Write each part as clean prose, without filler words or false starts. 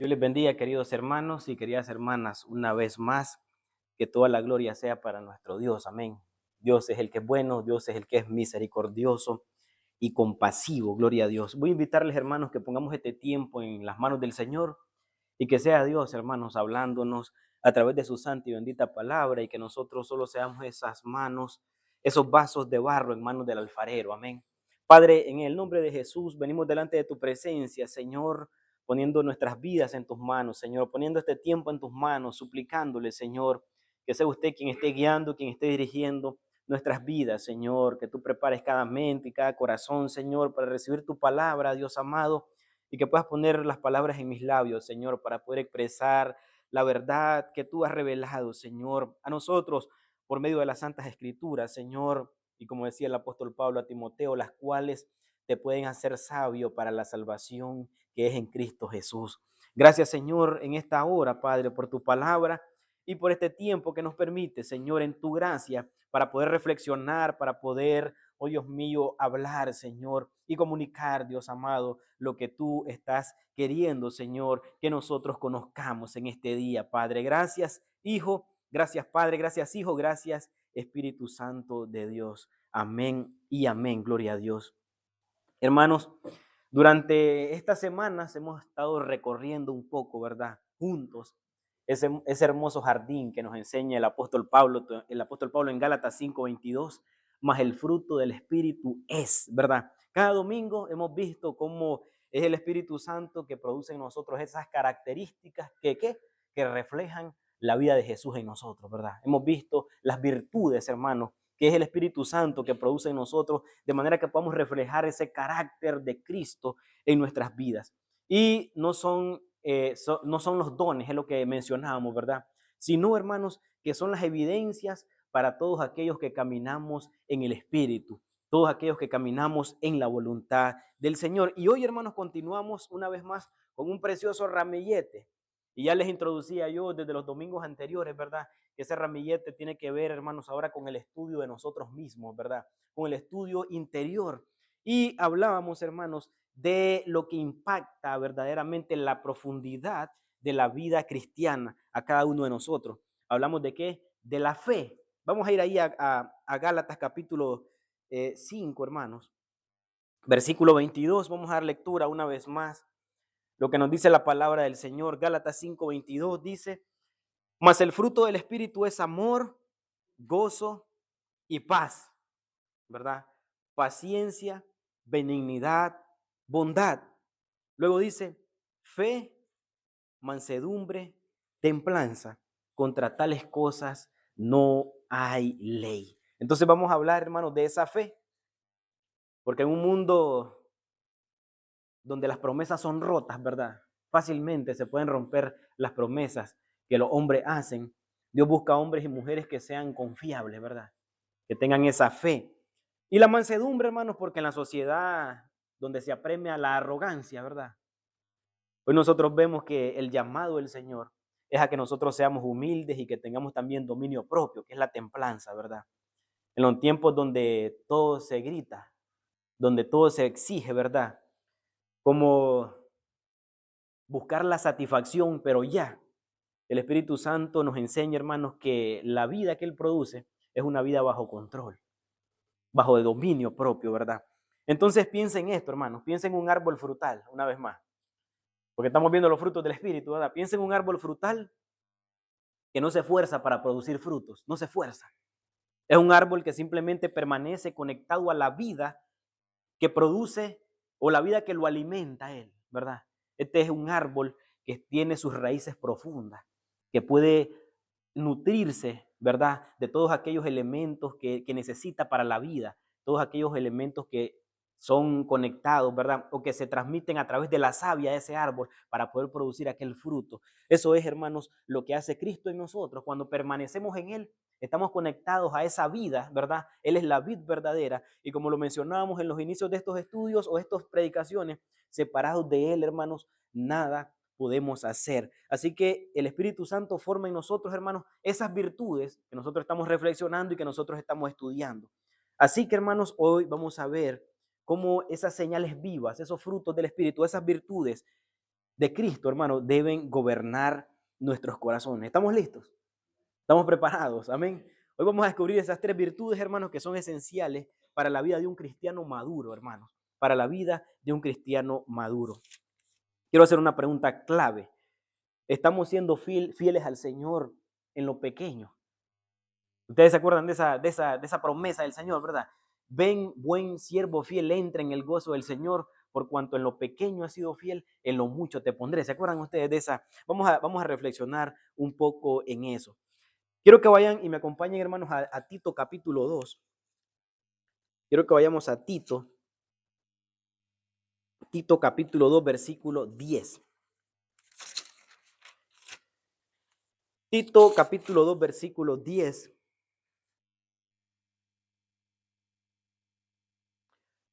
Dios les bendiga, queridos hermanos y queridas hermanas, una vez más, que toda la gloria sea para nuestro Dios. Amén. Dios es el que es bueno, Dios es el que es misericordioso y compasivo. Gloria a Dios. Voy a invitarles, hermanos, que pongamos este tiempo en las manos del Señor y que sea Dios, hermanos, hablándonos a través de su santa y bendita palabra y que nosotros solo seamos esas manos, esos vasos de barro en manos del alfarero. Amén. Padre, en el nombre de Jesús, venimos delante de tu presencia, Señor, poniendo nuestras vidas en tus manos, Señor, poniendo este tiempo en tus manos, suplicándole, Señor, que sea usted quien esté guiando, quien esté dirigiendo nuestras vidas, Señor, que tú prepares cada mente y cada corazón, Señor, para recibir tu palabra, Dios amado, y que puedas poner las palabras en mis labios, Señor, para poder expresar la verdad que tú has revelado, Señor, a nosotros por medio de las Santas Escrituras, Señor, y como decía el apóstol Pablo a Timoteo, las cuales te pueden hacer sabio para la salvación que es en Cristo Jesús. Gracias, Señor, en esta hora, Padre, por tu palabra y por este tiempo que nos permite, Señor, en tu gracia, para poder reflexionar, para poder, oh Dios mío, hablar, Señor, y comunicar, Dios amado, lo que tú estás queriendo, Señor, que nosotros conozcamos en este día, Padre. Gracias, Hijo, gracias, Padre, gracias, Hijo, gracias, Espíritu Santo de Dios. Amén y amén. Gloria a Dios. Hermanos, durante estas semanas hemos estado recorriendo un poco, ¿verdad? Juntos, ese hermoso jardín que nos enseña el apóstol Pablo en Gálatas 5:22, más el fruto del Espíritu es, ¿verdad? Cada domingo hemos visto cómo es el Espíritu Santo que produce en nosotros esas características que reflejan la vida de Jesús en nosotros, ¿verdad? Hemos visto las virtudes, hermanos, que es el Espíritu Santo que produce en nosotros, de manera que podamos reflejar ese carácter de Cristo en nuestras vidas. Y no son los dones, es lo que mencionábamos, ¿verdad? Sino, hermanos, que son las evidencias para todos aquellos que caminamos en el Espíritu, todos aquellos que caminamos en la voluntad del Señor. Y hoy, hermanos, continuamos una vez más con un precioso ramillete. Y ya les introducía yo desde los domingos anteriores, ¿verdad? Que ese ramillete tiene que ver, hermanos, ahora con el estudio de nosotros mismos, ¿verdad? Con el estudio interior. Y hablábamos, hermanos, de lo que impacta verdaderamente la profundidad de la vida cristiana a cada uno de nosotros. Hablamos de qué? De la fe. Vamos a ir ahí a Gálatas capítulo 5, hermanos. Versículo 22, vamos a dar lectura una vez más. Lo que nos dice la palabra del Señor. Gálatas 5:22 dice: mas el fruto del Espíritu es amor, gozo y paz, ¿verdad? Paciencia, benignidad, bondad. Luego dice, fe, mansedumbre, templanza. Contra tales cosas no hay ley. Entonces vamos a hablar, hermanos, de esa fe, porque en un mundo donde las promesas son rotas, ¿verdad? Fácilmente se pueden romper las promesas que los hombres hacen. Dios busca hombres y mujeres que sean confiables, ¿verdad? Que tengan esa fe. Y la mansedumbre, hermanos, porque en la sociedad donde se apremia la arrogancia, ¿verdad? Hoy nosotros vemos que el llamado del Señor es a que nosotros seamos humildes y que tengamos también dominio propio, que es la templanza, ¿verdad? En los tiempos donde todo se grita, donde todo se exige, ¿verdad? Como buscar la satisfacción, pero ya. El Espíritu Santo nos enseña, hermanos, que la vida que Él produce es una vida bajo control, bajo el dominio propio, ¿verdad? Entonces piensen en esto, hermanos, piensen en un árbol frutal, una vez más, porque estamos viendo los frutos del Espíritu, ¿verdad? Piensen en un árbol frutal que no se esfuerza para producir frutos, no se esfuerza. Es un árbol que simplemente permanece conectado a la vida que produce o la vida que lo alimenta a él, ¿verdad? Este es un árbol que tiene sus raíces profundas, que puede nutrirse, ¿verdad? De todos aquellos elementos que necesita para la vida, todos aquellos elementos que son conectados, ¿verdad? O que se transmiten a través de la savia de ese árbol para poder producir aquel fruto. Eso es, hermanos, lo que hace Cristo en nosotros. Cuando permanecemos en Él, estamos conectados a esa vida, ¿verdad? Él es la vid verdadera. Y como lo mencionábamos en los inicios de estos estudios o estas predicaciones, separados de Él, hermanos, nada podemos hacer. Así que el Espíritu Santo forma en nosotros, hermanos, esas virtudes que nosotros estamos reflexionando y que nosotros estamos estudiando. Así que, hermanos, hoy vamos a ver cómo esas señales vivas, esos frutos del Espíritu, esas virtudes de Cristo, hermano, deben gobernar nuestros corazones. ¿Estamos listos? ¿Estamos preparados? Amén. Hoy vamos a descubrir esas 3 virtudes, hermanos, que son esenciales para la vida de un cristiano maduro, hermanos. Para la vida de un cristiano maduro. Quiero hacer una pregunta clave. ¿Estamos siendo fieles al Señor en lo pequeño? Ustedes se acuerdan de esa promesa del Señor, ¿verdad? Ven, buen siervo fiel, entra en el gozo del Señor, por cuanto en lo pequeño has sido fiel, en lo mucho te pondré. ¿Se acuerdan ustedes de esa? Vamos a reflexionar un poco en eso. Quiero que vayan y me acompañen, hermanos, a Tito capítulo 2. Quiero que vayamos a Tito capítulo 2, versículo 10. Tito capítulo 2, versículo 10.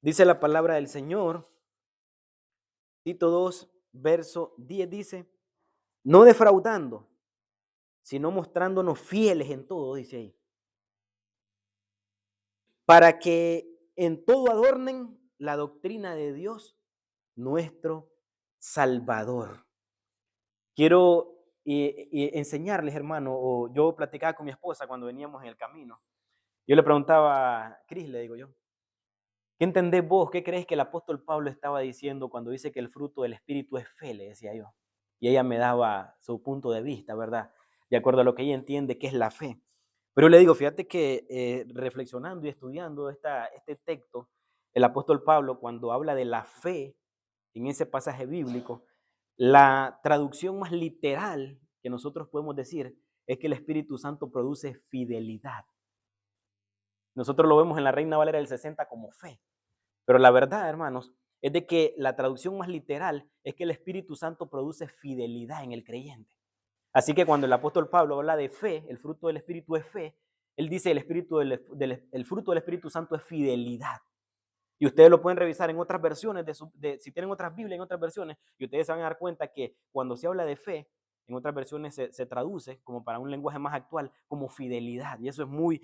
Dice la palabra del Señor. Tito 2, verso 10 dice, no defraudando, sino mostrándonos fieles en todo, dice ahí, para que en todo adornen la doctrina de Dios, nuestro Salvador. Quiero enseñarles, hermano, o yo platicaba con mi esposa cuando veníamos en el camino. Yo le preguntaba, Cris, le digo yo, ¿qué entendés vos? ¿Qué crees que el apóstol Pablo estaba diciendo cuando dice que el fruto del Espíritu es fe? Le decía yo. Y ella me daba su punto de vista, ¿verdad? De acuerdo a lo que ella entiende que es la fe. Pero le digo, fíjate que reflexionando y estudiando este texto, el apóstol Pablo, cuando habla de la fe en ese pasaje bíblico, la traducción más literal que nosotros podemos decir es que el Espíritu Santo produce fidelidad. Nosotros lo vemos en la Reina Valera del 60 como fe. Pero la verdad, hermanos, es de que la traducción más literal es que el Espíritu Santo produce fidelidad en el creyente. Así que cuando el apóstol Pablo habla de fe, el fruto del Espíritu es fe, él dice el fruto del Espíritu Santo es fidelidad. Y ustedes lo pueden revisar en otras versiones, si tienen otras Biblias en otras versiones, y ustedes se van a dar cuenta que cuando se habla de fe, en otras versiones se traduce, como para un lenguaje más actual, como fidelidad. Y eso es muy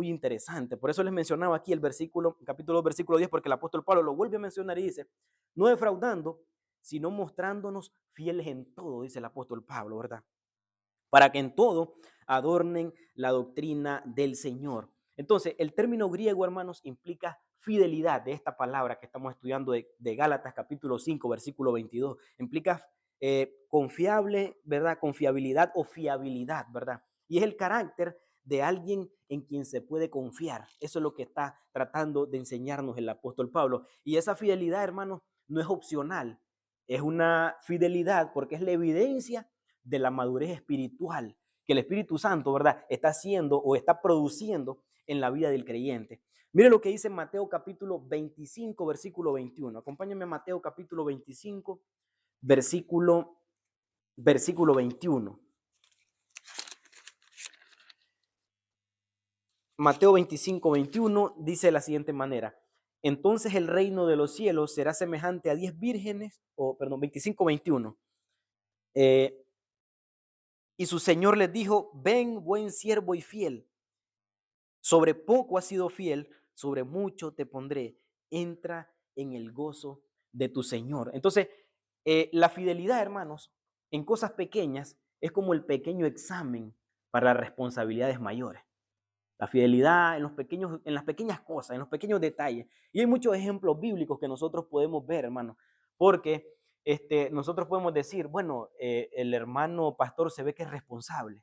interesante. Por eso les mencionaba aquí el versículo, capítulo 2, versículo 10, porque el apóstol Pablo lo vuelve a mencionar y dice, no defraudando, sino mostrándonos fieles en todo, dice el apóstol Pablo, ¿verdad? Para que en todo adornen la doctrina del Señor. Entonces, el término griego, hermanos, implica fidelidad de esta palabra que estamos estudiando de Gálatas capítulo 5, versículo 22. Implica confiable, ¿verdad? Confiabilidad o fiabilidad, ¿verdad? Y es el carácter de alguien en quien se puede confiar. Eso es lo que está tratando de enseñarnos el apóstol Pablo. Y esa fidelidad, hermanos, no es opcional. Es una fidelidad porque es la evidencia de la madurez espiritual que el Espíritu Santo, ¿verdad?, está haciendo o está produciendo en la vida del creyente. Mire lo que dice Mateo capítulo 25, versículo 21. Acompáñenme a Mateo capítulo 25, versículo 21. Mateo 25, 21 dice de la siguiente manera. Entonces el reino de los cielos será semejante a 10 vírgenes, 25, 21. Y su señor les dijo, ven, buen siervo y fiel. Sobre poco has sido fiel, sobre mucho te pondré. Entra en el gozo de tu Señor. Entonces, la fidelidad, hermanos, en cosas pequeñas es como el pequeño examen para las responsabilidades mayores. La fidelidad en las pequeñas cosas, en los pequeños detalles. Y hay muchos ejemplos bíblicos que nosotros podemos ver, hermano, porque nosotros podemos decir, bueno, el hermano pastor se ve que es responsable.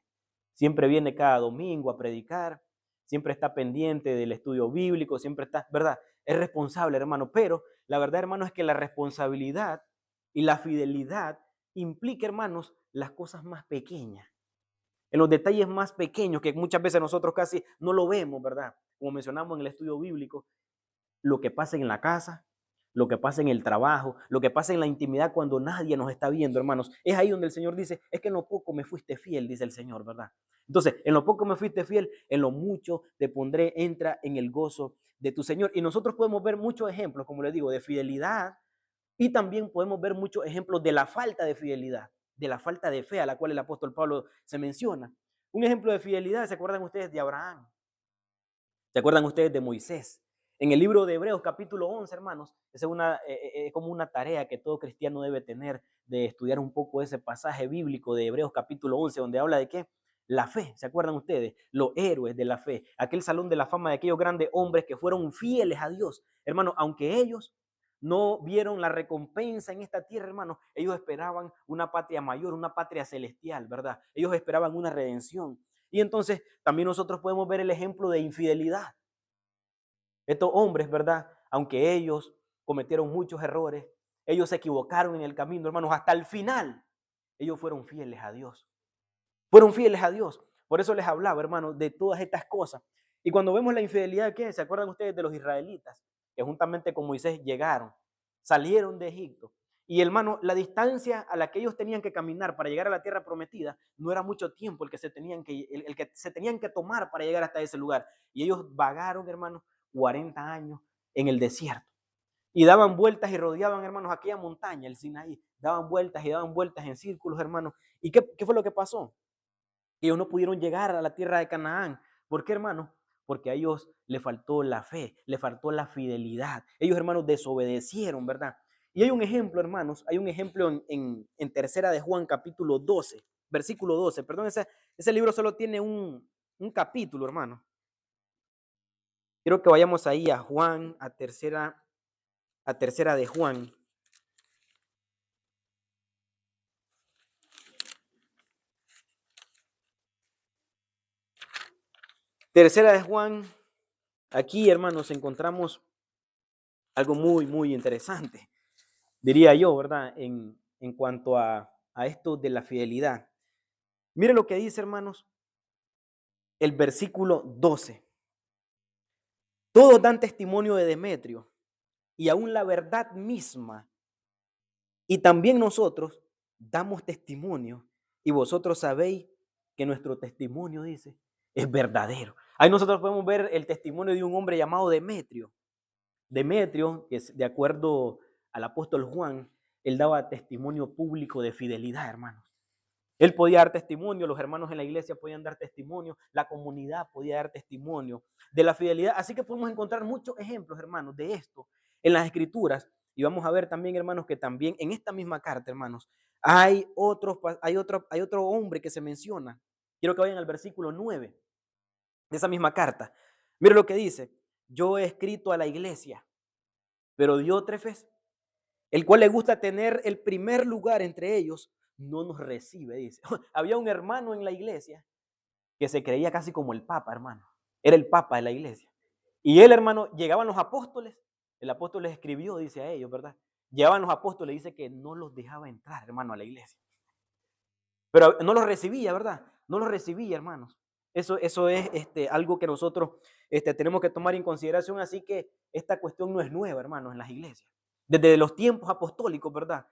Siempre viene cada domingo a predicar, siempre está pendiente del estudio bíblico, siempre está, ¿verdad? Es responsable, hermano, pero la verdad, hermano, es que la responsabilidad y la fidelidad implica, hermanos, las cosas más pequeñas, en los detalles más pequeños que muchas veces nosotros casi no lo vemos, ¿verdad? Como mencionamos en el estudio bíblico, lo que pasa en la casa, lo que pasa en el trabajo, lo que pasa en la intimidad cuando nadie nos está viendo, hermanos. Es ahí donde el Señor dice, es que en lo poco me fuiste fiel, dice el Señor, ¿verdad? Entonces, en lo poco me fuiste fiel, en lo mucho te pondré, entra en el gozo de tu Señor. Y nosotros podemos ver muchos ejemplos, como les digo, de fidelidad y también podemos ver muchos ejemplos de la falta de fidelidad, de la falta de fe a la cual el apóstol Pablo se menciona. Un ejemplo de fidelidad, ¿se acuerdan ustedes de Abraham? ¿Se acuerdan ustedes de Moisés? En el libro de Hebreos, capítulo 11, hermanos, es como una tarea que todo cristiano debe tener de estudiar un poco ese pasaje bíblico de Hebreos, capítulo 11, donde habla de qué? La fe, ¿se acuerdan ustedes? Los héroes de la fe, aquel salón de la fama de aquellos grandes hombres que fueron fieles a Dios. Hermanos, aunque ellos no vieron la recompensa en esta tierra, hermanos, ellos esperaban una patria mayor, una patria celestial, ¿verdad? Ellos esperaban una redención. Y entonces también nosotros podemos ver el ejemplo de infidelidad. Estos hombres, ¿verdad? Aunque ellos cometieron muchos errores, ellos se equivocaron en el camino, hermanos, hasta el final, ellos fueron fieles a Dios. Fueron fieles a Dios. Por eso les hablaba, hermanos, de todas estas cosas. Y cuando vemos la infidelidad, ¿qué? ¿Se acuerdan ustedes de los israelitas? Que juntamente con Moisés llegaron, salieron de Egipto. Y hermano, la distancia a la que ellos tenían que caminar para llegar a la tierra prometida no era mucho tiempo el que se tenían que tomar para llegar hasta ese lugar. Y ellos vagaron, hermanos, 40 años en el desierto. Y daban vueltas y rodeaban, hermanos, aquella montaña, el Sinaí. Daban vueltas y daban vueltas en círculos, hermanos. ¿Y qué fue lo que pasó? Ellos no pudieron llegar a la tierra de Canaán. ¿Por qué, hermanos? Porque a ellos le faltó la fe, le faltó la fidelidad. Ellos, hermanos, desobedecieron, ¿verdad? Y hay un ejemplo, hermanos, hay un ejemplo en Tercera de Juan, capítulo 12, versículo 12. Perdón, ese libro solo tiene un capítulo, hermano. Quiero que vayamos ahí a Juan, a tercera de Juan. Tercera de Juan, aquí, hermanos, encontramos algo muy, muy interesante, diría yo, ¿verdad? En cuanto a esto de la fidelidad. Mire lo que dice, hermanos, el versículo 12. Todos dan testimonio de Demetrio y aún la verdad misma. Y también nosotros damos testimonio y vosotros sabéis que nuestro testimonio, dice, es verdadero. Ahí nosotros podemos ver el testimonio de un hombre llamado Demetrio. Demetrio, que es de acuerdo al apóstol Juan, él daba testimonio público de fidelidad, hermanos. Él podía dar testimonio, los hermanos en la iglesia podían dar testimonio, la comunidad podía dar testimonio de la fidelidad. Así que podemos encontrar muchos ejemplos, hermanos, de esto en las Escrituras. Y vamos a ver también, hermanos, que también en esta misma carta, hermanos, hay otro hombre que se menciona. Quiero que vayan al versículo 9 de esa misma carta. Mire lo que dice: yo he escrito a la iglesia, pero Diótrefes, el cual le gusta tener el primer lugar entre ellos, no nos recibe, dice. Había un hermano en la iglesia que se creía casi como el papa, hermano. Era el papa de la iglesia. Y él, hermano, llegaban los apóstoles, el apóstol les escribió, dice a ellos, ¿verdad? Llegaban los apóstoles, dice que no los dejaba entrar, hermano, a la iglesia. Pero no los recibía, ¿verdad? No los recibía, hermanos. Eso es algo que nosotros tenemos que tomar en consideración. Así que esta cuestión no es nueva, hermanos, en las iglesias. Desde los tiempos apostólicos, ¿verdad?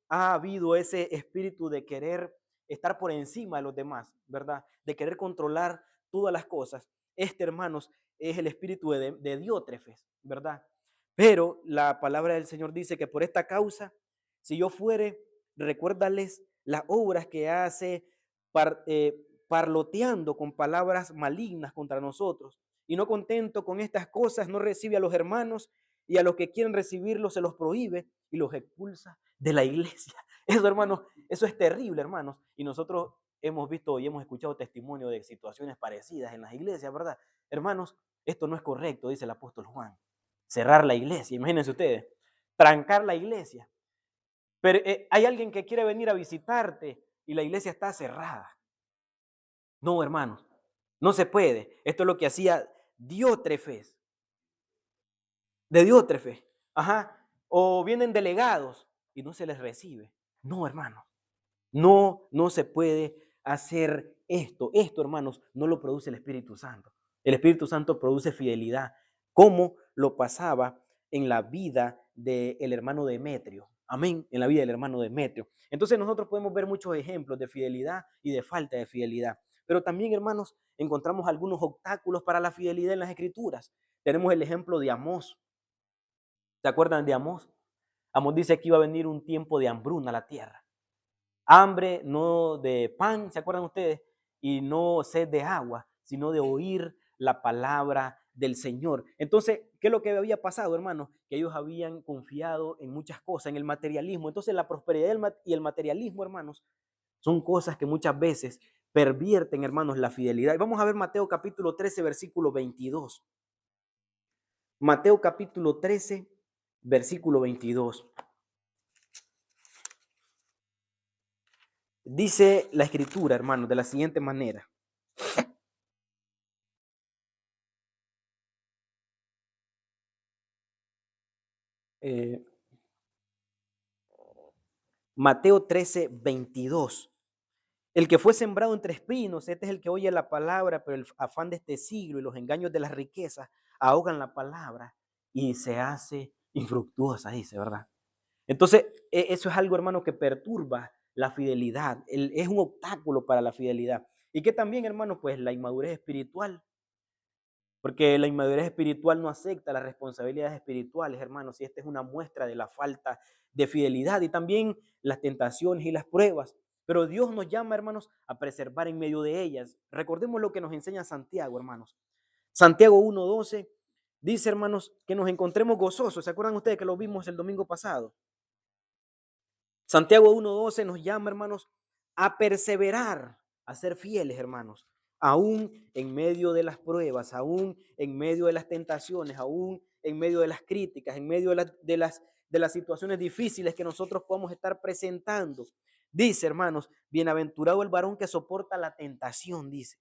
Ha habido ese espíritu de querer estar por encima de los demás, ¿verdad? De querer controlar todas las cosas. Hermanos, es el espíritu de Diótrefes, ¿verdad? Pero la palabra del Señor dice que por esta causa, si yo fuere, recuérdales las obras que hace parloteando con palabras malignas contra nosotros. Y no contento con estas cosas, no recibe a los hermanos, y a los que quieren recibirlos se los prohíbe y los expulsa de la iglesia. Eso, hermanos, eso es terrible, hermanos. Y nosotros hemos visto y hemos escuchado testimonio de situaciones parecidas en las iglesias, ¿verdad? Hermanos, esto no es correcto, dice el apóstol Juan. Cerrar la iglesia, imagínense ustedes, trancar la iglesia. Pero hay alguien que quiere venir a visitarte y la iglesia está cerrada. No, hermanos, no se puede. Esto es lo que hacía Diótrefes. De Diótrefes. Ajá. O vienen delegados y no se les recibe. No, hermanos. No se puede hacer esto. Esto, hermanos, no lo produce el Espíritu Santo. El Espíritu Santo produce fidelidad, como lo pasaba en la vida del hermano Demetrio. Amén, en la vida del hermano Demetrio. Entonces nosotros podemos ver muchos ejemplos de fidelidad y de falta de fidelidad. Pero también, hermanos, encontramos algunos obstáculos para la fidelidad en las Escrituras. Tenemos el ejemplo de Amós. ¿Se acuerdan de Amós? Amós dice que iba a venir un tiempo de hambruna a la tierra. Hambre no de pan, ¿se acuerdan ustedes? Y no sed de agua, sino de oír la palabra del Señor. Entonces, ¿qué es lo que había pasado, hermanos? Que ellos habían confiado en muchas cosas, en el materialismo. Entonces, la prosperidad y el materialismo, hermanos, son cosas que muchas veces pervierten, hermanos, la fidelidad. Y vamos a ver Mateo capítulo 13, versículo 22. Mateo capítulo 13, versículo 22. Dice la escritura, hermanos, de la siguiente manera. Eh, Mateo 13, 22. El que fue sembrado entre espinos, este es el que oye la palabra, pero el afán de este siglo y los engaños de las riquezas ahogan la palabra y se hace infructuosa, dice, ¿verdad? Entonces, eso es algo, hermano, que perturba la fidelidad. Es un obstáculo para la fidelidad. Y que también, hermano, pues la inmadurez espiritual. Porque la inmadurez espiritual no acepta las responsabilidades espirituales, hermanos, y esta es una muestra de la falta de fidelidad y también las tentaciones y las pruebas. Pero Dios nos llama, hermanos, a preservar en medio de ellas. Recordemos lo que nos enseña Santiago, hermanos. Santiago 1:12 dice, hermanos, que nos encontremos gozosos. ¿Se acuerdan ustedes que lo vimos el domingo pasado? Santiago 1:12 nos llama, hermanos, a perseverar, a ser fieles, hermanos, aún en medio de las pruebas, aún en medio de las tentaciones, aún en medio de las críticas, en medio de las situaciones difíciles que nosotros podamos estar presentando. Dice, hermanos, bienaventurado el varón que soporta la tentación, dice,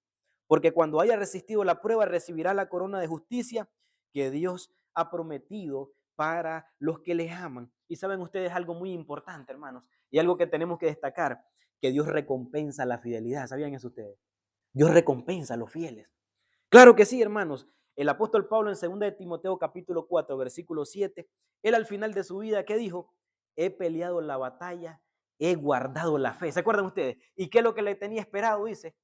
porque cuando haya resistido la prueba recibirá la corona de justicia que Dios ha prometido para los que les aman. Y saben ustedes algo muy importante, hermanos, y algo que tenemos que destacar, que Dios recompensa la fidelidad. ¿Sabían eso ustedes? Dios recompensa a los fieles. Claro que sí, hermanos. El apóstol Pablo en 2 de Timoteo capítulo 4, versículo 7, él al final de su vida, ¿qué dijo? He peleado la batalla, he guardado la fe. ¿Se acuerdan ustedes? ¿Y qué es lo que le tenía esperado? Dice,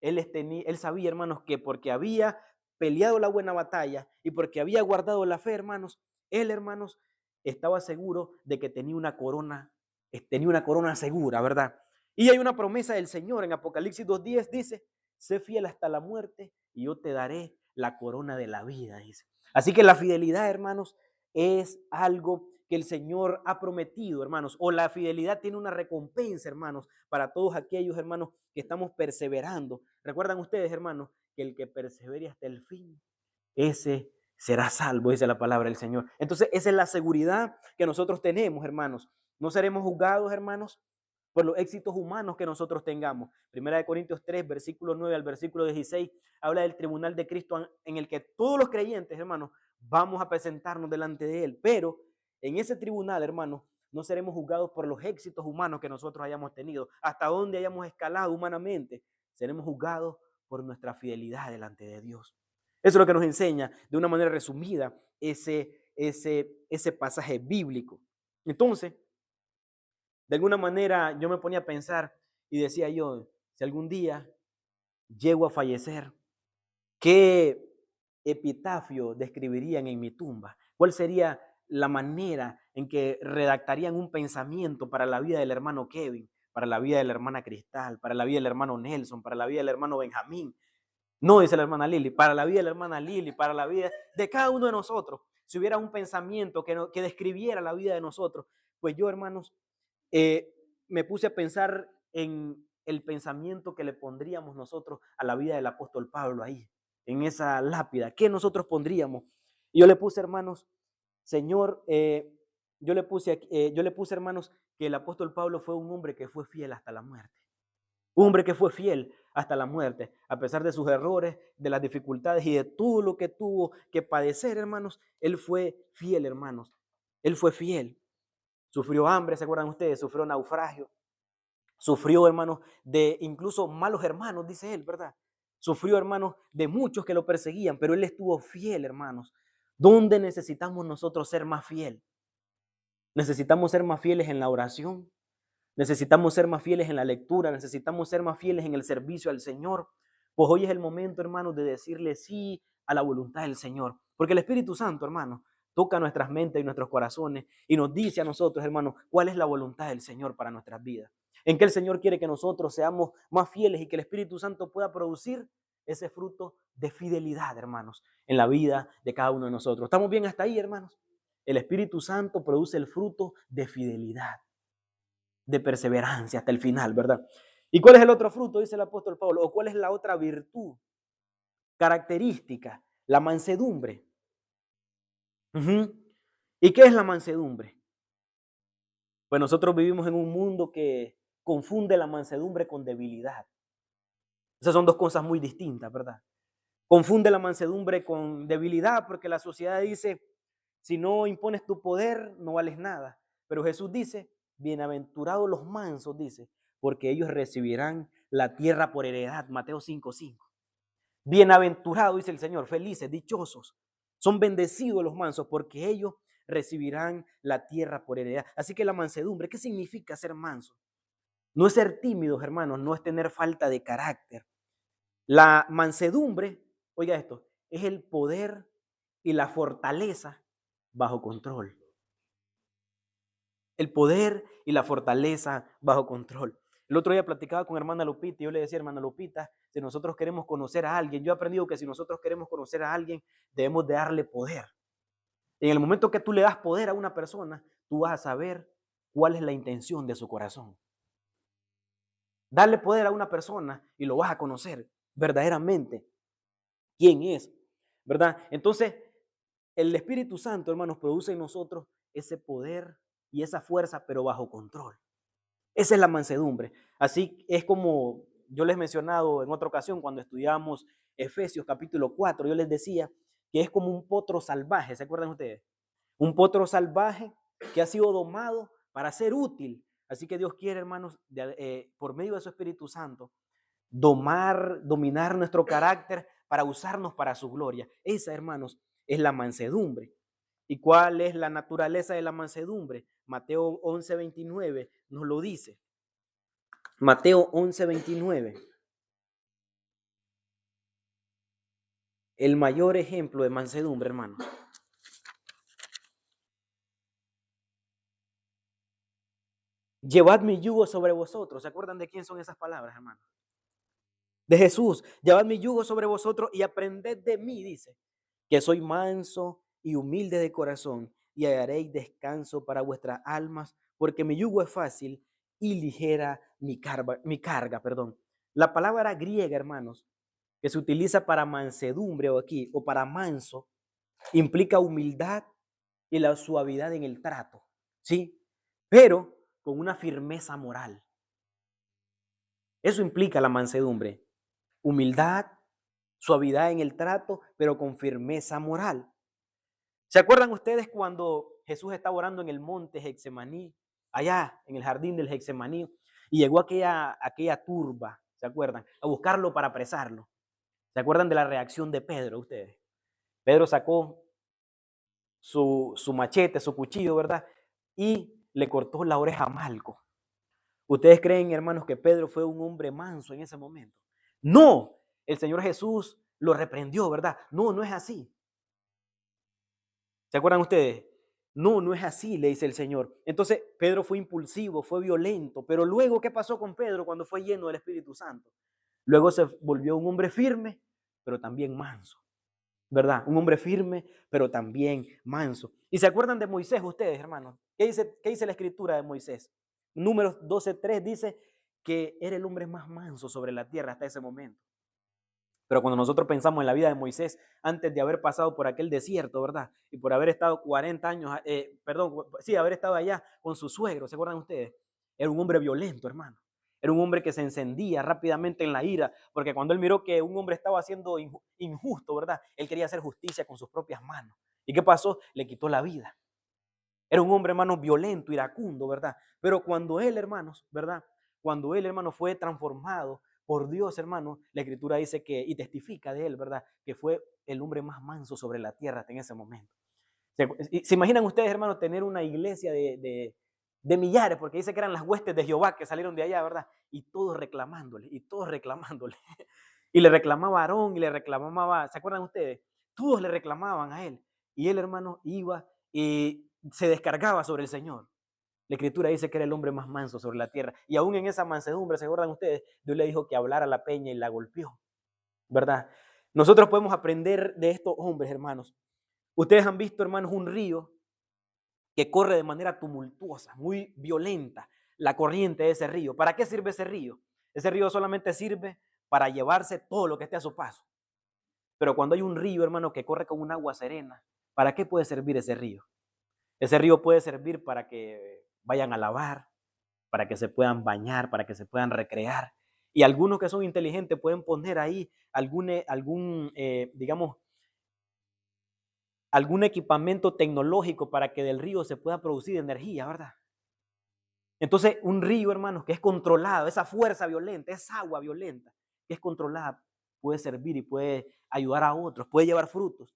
él sabía, hermanos, que porque había peleado la buena batalla y porque había guardado la fe, hermanos, él, hermanos, estaba seguro de que tenía una corona segura, ¿verdad? Y hay una promesa del Señor en Apocalipsis 2:10, dice, sé fiel hasta la muerte y yo te daré la corona de la vida, dice. Así que la fidelidad, hermanos, es algo que el Señor ha prometido, hermanos, o la fidelidad tiene una recompensa, hermanos, para todos aquellos, hermanos, que estamos perseverando. Recuerdan ustedes, hermanos, que el que persevere hasta el fin, ese será salvo, dice la palabra del Señor. Entonces, esa es la seguridad que nosotros tenemos, hermanos. No seremos juzgados, hermanos, por los éxitos humanos que nosotros tengamos. Primera de Corintios 3, versículo 9 al versículo 16, habla del tribunal de Cristo en el que todos los creyentes, hermanos, vamos a presentarnos delante de él. Pero en ese tribunal, hermanos, no seremos juzgados por los éxitos humanos que nosotros hayamos tenido, hasta donde hayamos escalado humanamente. Seremos juzgados por nuestra fidelidad delante de Dios. Eso es lo que nos enseña de una manera resumida ese pasaje bíblico. Entonces, de alguna manera yo me ponía a pensar y decía yo, si algún día llego a fallecer, ¿qué epitafio describirían en mi tumba? ¿Cuál sería la manera en que redactarían un pensamiento para la vida del hermano Kevin, para la vida de la hermana Cristal, para la vida del hermano Nelson, para la vida del hermano Benjamín? No, dice la hermana Lili, para la vida de la hermana Lili, para la vida de cada uno de nosotros. Si hubiera un pensamiento que describiera la vida de nosotros, pues yo, hermanos, eh, me puse a pensar en el pensamiento que le pondríamos nosotros a la vida del apóstol Pablo ahí, en esa lápida. ¿Qué nosotros pondríamos? Y yo le puse, hermanos, Señor, yo le puse, hermanos, que el apóstol Pablo fue un hombre que fue fiel hasta la muerte. Un hombre que fue fiel hasta la muerte, a pesar de sus errores, de las dificultades y de todo lo que tuvo que padecer, hermanos. Él fue fiel, hermanos. Él fue fiel. Sufrió hambre, ¿se acuerdan ustedes? Sufrió naufragio. Sufrió, hermanos, de incluso malos hermanos, dice él, ¿verdad? Sufrió, hermanos, de muchos que lo perseguían, pero él estuvo fiel, hermanos. ¿Dónde necesitamos nosotros ser más fiel? Necesitamos ser más fieles en la oración. Necesitamos ser más fieles en la lectura, necesitamos ser más fieles en el servicio al Señor. Pues hoy es el momento, hermanos, de decirle sí a la voluntad del Señor. Porque el Espíritu Santo, hermanos, toca nuestras mentes y nuestros corazones y nos dice a nosotros, hermanos, cuál es la voluntad del Señor para nuestras vidas. En qué el Señor quiere que nosotros seamos más fieles y que el Espíritu Santo pueda producir ese fruto de fidelidad, hermanos, en la vida de cada uno de nosotros. ¿Estamos bien hasta ahí, hermanos? El Espíritu Santo produce el fruto de fidelidad, de perseverancia hasta el final, ¿verdad? ¿Y cuál es el otro fruto? Dice el apóstol Pablo. ¿O cuál es la otra virtud característica? La mansedumbre. ¿Y qué es la mansedumbre? Pues nosotros vivimos en un mundo que confunde la mansedumbre con debilidad. Esas son dos cosas muy distintas, ¿verdad? Confunde la mansedumbre con debilidad porque la sociedad dice, si no impones tu poder, no vales nada. Pero Jesús dice, bienaventurados los mansos, dice, porque ellos recibirán la tierra por heredad. Mateo 5:5. Bienaventurados, dice el Señor, felices, dichosos. Son bendecidos los mansos porque ellos recibirán la tierra por heredad. Así que la mansedumbre, ¿qué significa ser manso? No es ser tímidos, hermanos, no es tener falta de carácter. La mansedumbre, oiga esto, es el poder y la fortaleza bajo control. El poder y la fortaleza bajo control. El otro día platicaba con hermana Lupita y yo le decía, hermana Lupita, si nosotros queremos conocer a alguien, yo he aprendido que si nosotros queremos conocer a alguien, debemos de darle poder. En el momento que tú le das poder a una persona, tú vas a saber cuál es la intención de su corazón. Darle poder a una persona y lo vas a conocer verdaderamente quién es, ¿verdad? Entonces, el Espíritu Santo, hermanos, produce en nosotros ese poder y esa fuerza, pero bajo control. Esa es la mansedumbre. Así es como yo les he mencionado en otra ocasión cuando estudiamos Efesios capítulo 4, yo les decía que es como un potro salvaje, ¿se acuerdan ustedes? Un potro salvaje que ha sido domado para ser útil. Así que Dios quiere, hermanos, por medio de su Espíritu Santo, dominar nuestro carácter para usarnos para su gloria. Esa, hermanos, es la mansedumbre. ¿Y cuál es la naturaleza de la mansedumbre? Mateo 11:29 nos lo dice. Mateo 11:29. El mayor ejemplo de mansedumbre, hermano. Llevad mi yugo sobre vosotros. ¿Se acuerdan de quién son esas palabras, hermano? De Jesús. Llevad mi yugo sobre vosotros y aprended de mí, dice, que soy manso y humilde de corazón, y hallaréis descanso para vuestras almas, porque mi yugo es fácil y ligera mi carga. La palabra griega, hermanos, que se utiliza para mansedumbre o para manso, implica humildad y la suavidad en el trato, ¿sí? Pero con una firmeza moral. Eso implica la mansedumbre. Humildad, suavidad en el trato, pero con firmeza moral. ¿Se acuerdan ustedes cuando Jesús estaba orando en el monte Getsemaní, allá en el jardín del Getsemaní, y llegó aquella turba, ¿se acuerdan? A buscarlo para apresarlo. ¿Se acuerdan de la reacción de Pedro ustedes? Pedro sacó su machete, su cuchillo, ¿verdad? Y le cortó la oreja a Malco. ¿Ustedes creen, hermanos, que Pedro fue un hombre manso en ese momento? No, el Señor Jesús lo reprendió, ¿verdad? No, no es así. ¿Se acuerdan ustedes? No, no es así, le dice el Señor. Entonces, Pedro fue impulsivo, fue violento, pero luego, ¿qué pasó con Pedro cuando fue lleno del Espíritu Santo? Luego se volvió un hombre firme, pero también manso, ¿verdad? Un hombre firme, pero también manso. ¿Y se acuerdan de Moisés ustedes, hermanos? ¿Qué dice la escritura de Moisés? Números 12:3 dice que era el hombre más manso sobre la tierra hasta ese momento. Pero cuando nosotros pensamos en la vida de Moisés, antes de haber pasado por aquel desierto, ¿verdad? Y por haber estado 40 años, haber estado allá con su suegro, ¿se acuerdan ustedes? Era un hombre violento, hermano. Era un hombre que se encendía rápidamente en la ira, porque cuando él miró que un hombre estaba siendo injusto, ¿verdad? Él quería hacer justicia con sus propias manos. ¿Y qué pasó? Le quitó la vida. Era un hombre, hermano, violento, iracundo, ¿verdad? Pero cuando él, hermanos, ¿verdad? Cuando él, hermano, fue transformado por Dios, hermano, la escritura dice que, y testifica de él, ¿verdad? Que fue el hombre más manso sobre la tierra hasta en ese momento. ¿Se imaginan ustedes, hermano, tener una iglesia de millares? Porque dice que eran las huestes de Jehová que salieron de allá, ¿verdad? Y todos reclamándole, y todos reclamándole. Y le reclamaba a Aarón, y le reclamaba, ¿se acuerdan ustedes? Todos le reclamaban a él. Y él, hermano, iba y se descargaba sobre el Señor. La escritura dice que era el hombre más manso sobre la tierra. Y aún en esa mansedumbre, ¿se acuerdan ustedes? Dios le dijo que hablara a la peña y la golpeó. ¿verdad? Nosotros podemos aprender de estos hombres, hermanos. Ustedes han visto, hermanos, un río que corre de manera tumultuosa, muy violenta, la corriente de ese río. ¿Para qué sirve ese río? Ese río solamente sirve para llevarse todo lo que esté a su paso. Pero cuando hay un río, hermano, que corre con un agua serena, ¿para qué puede servir ese río? Ese río puede servir para que vayan a lavar, para que se puedan bañar, para que se puedan recrear. Y algunos que son inteligentes pueden poner ahí digamos, algún equipamiento tecnológico para que del río se pueda producir energía, ¿verdad? Entonces, un río, hermanos, que es controlado, esa fuerza violenta, esa agua violenta, que es controlada, puede servir y puede ayudar a otros, puede llevar frutos.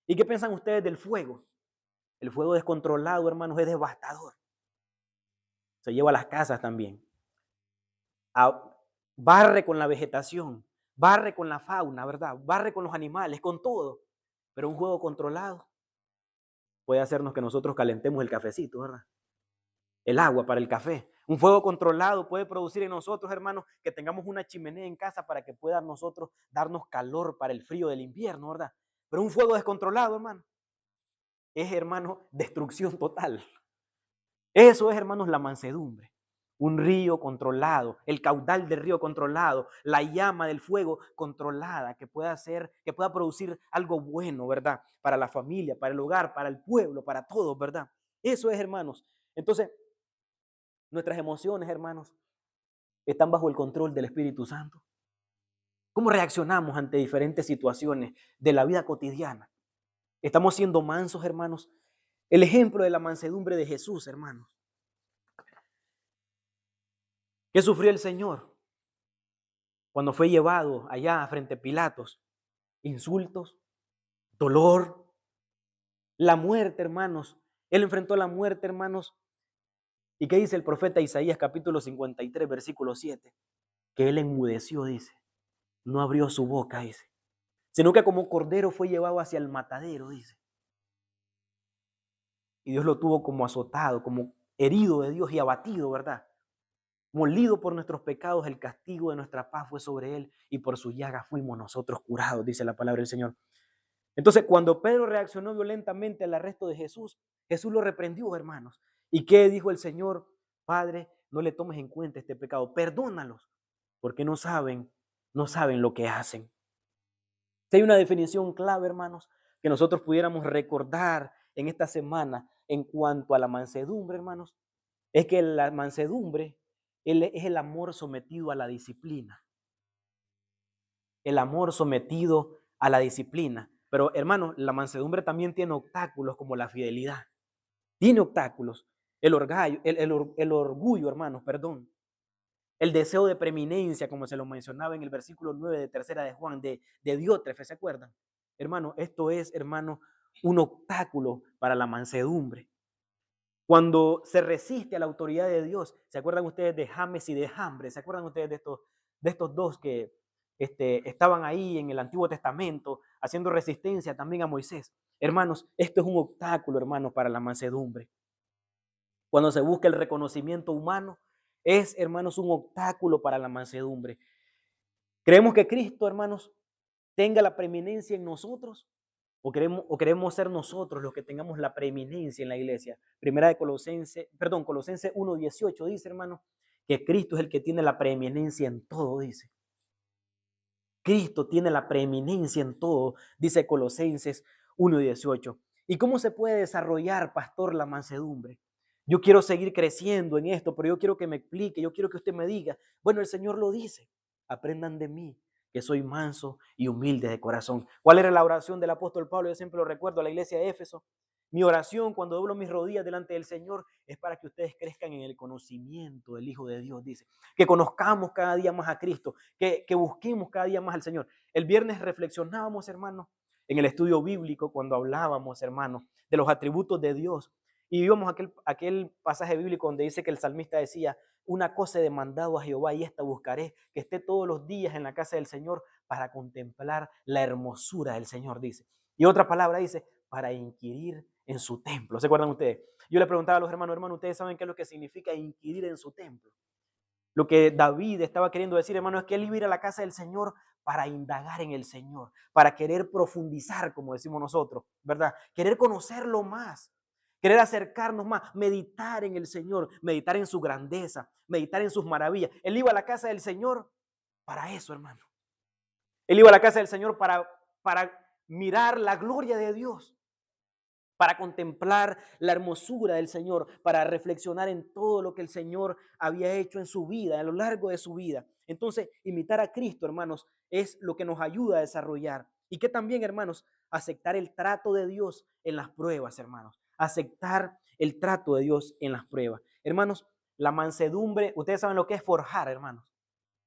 ¿Y qué piensan ustedes del fuego? El fuego descontrolado, hermanos, es devastador. Se lleva a las casas también. Barre con la vegetación, barre con la fauna, ¿verdad? Barre con los animales, con todo. Pero un fuego controlado puede hacernos que nosotros calentemos el cafecito, ¿verdad? El agua para el café. Un fuego controlado puede producir en nosotros, hermanos, que tengamos una chimenea en casa para que pueda nosotros darnos calor para el frío del invierno, ¿verdad? Pero un fuego descontrolado, hermano, es, hermano, destrucción total. Eso es, hermanos, la mansedumbre. Un río controlado, el caudal del río controlado, la llama del fuego controlada que pueda hacer, que pueda producir algo bueno, ¿verdad? Para la familia, para el hogar, para el pueblo, para todos, ¿verdad? Eso es, hermanos. Entonces, nuestras emociones, hermanos, están bajo el control del Espíritu Santo. ¿Cómo reaccionamos ante diferentes situaciones de la vida cotidiana? ¿Estamos siendo mansos, hermanos? El ejemplo de la mansedumbre de Jesús, hermanos. ¿Qué sufrió el Señor cuando fue llevado allá frente a Pilatos? Insultos, dolor, la muerte, hermanos. Él enfrentó la muerte, hermanos. ¿Y qué dice el profeta Isaías capítulo 53, versículo 7? Que él enmudeció, dice. No abrió su boca, dice. Sino que como cordero fue llevado hacia el matadero, dice. Y Dios lo tuvo como azotado, como herido de Dios y abatido, ¿verdad? Molido por nuestros pecados, el castigo de nuestra paz fue sobre él y por su llaga fuimos nosotros curados, dice la palabra del Señor. Entonces, cuando Pedro reaccionó violentamente al arresto de Jesús, Jesús lo reprendió, hermanos. ¿Y qué dijo el Señor? Padre, no le tomes en cuenta este pecado, perdónalos, porque no saben lo que hacen. Si hay una definición clave, hermanos, que nosotros pudiéramos recordar en esta semana en cuanto a la mansedumbre, hermanos, es que la mansedumbre es el amor sometido a la disciplina. El amor sometido a la disciplina. Pero, hermanos, la mansedumbre también tiene obstáculos como la fidelidad. Tiene obstáculos. El orgullo, hermanos, perdón. El deseo de preeminencia, como se lo mencionaba en el versículo 9 de tercera de Juan, de Diótrefes, ¿se acuerdan? Hermano, esto es, hermano, un obstáculo para la mansedumbre. Cuando se resiste a la autoridad de Dios, ¿se acuerdan ustedes de James y de Jambres? ¿Se acuerdan ustedes de estos dos que estaban ahí en el Antiguo Testamento haciendo resistencia también a Moisés? Hermanos, esto es un obstáculo, hermanos, para la mansedumbre. Cuando se busca el reconocimiento humano, es, hermanos, un obstáculo para la mansedumbre. Creemos que Cristo, hermanos, tenga la preeminencia en nosotros o queremos ser nosotros los que tengamos la preeminencia en la iglesia. Colosenses 1:18 dice, hermano, que Cristo es el que tiene la preeminencia en todo, dice. Cristo tiene la preeminencia en todo, dice Colosenses 1:18. ¿Y cómo se puede desarrollar, pastor, la mansedumbre? Yo quiero seguir creciendo en esto, pero yo quiero que me explique, yo quiero que usted me diga, bueno, el Señor lo dice, aprendan de mí, que soy manso y humilde de corazón. ¿Cuál era la oración del apóstol Pablo? Yo siempre lo recuerdo a la iglesia de Éfeso. Mi oración cuando doblo mis rodillas delante del Señor es para que ustedes crezcan en el conocimiento del Hijo de Dios, dice. Que conozcamos cada día más a Cristo, que busquemos cada día más al Señor. El viernes reflexionábamos, hermanos, en el estudio bíblico cuando hablábamos, hermanos, de los atributos de Dios. Y vimos aquel pasaje bíblico donde dice que el salmista decía, una cosa he demandado a Jehová y esta buscaré, que esté todos los días en la casa del Señor para contemplar la hermosura del Señor, dice. Y otra palabra dice, para inquirir en su templo. ¿Se acuerdan ustedes? Yo le preguntaba a los hermanos, ¿ustedes saben qué es lo que significa inquirir en su templo? Lo que David estaba queriendo decir, hermano, es que él iba a ir a la casa del Señor para indagar en el Señor, para querer profundizar, como decimos nosotros, ¿verdad? Querer conocerlo más, querer acercarnos más, meditar en el Señor, meditar en su grandeza, meditar en sus maravillas. Él iba a la casa del Señor para eso, hermano. Él iba a la casa del Señor para mirar la gloria de Dios, para contemplar la hermosura del Señor, para reflexionar en todo lo que el Señor había hecho en su vida, a lo largo de su vida. Entonces, imitar a Cristo, hermanos, es lo que nos ayuda a desarrollar. Y que también, hermanos, aceptar el trato de Dios en las pruebas, hermanos. Aceptar el trato de Dios en las pruebas. Hermanos, la mansedumbre, ustedes saben lo que es forjar, hermanos.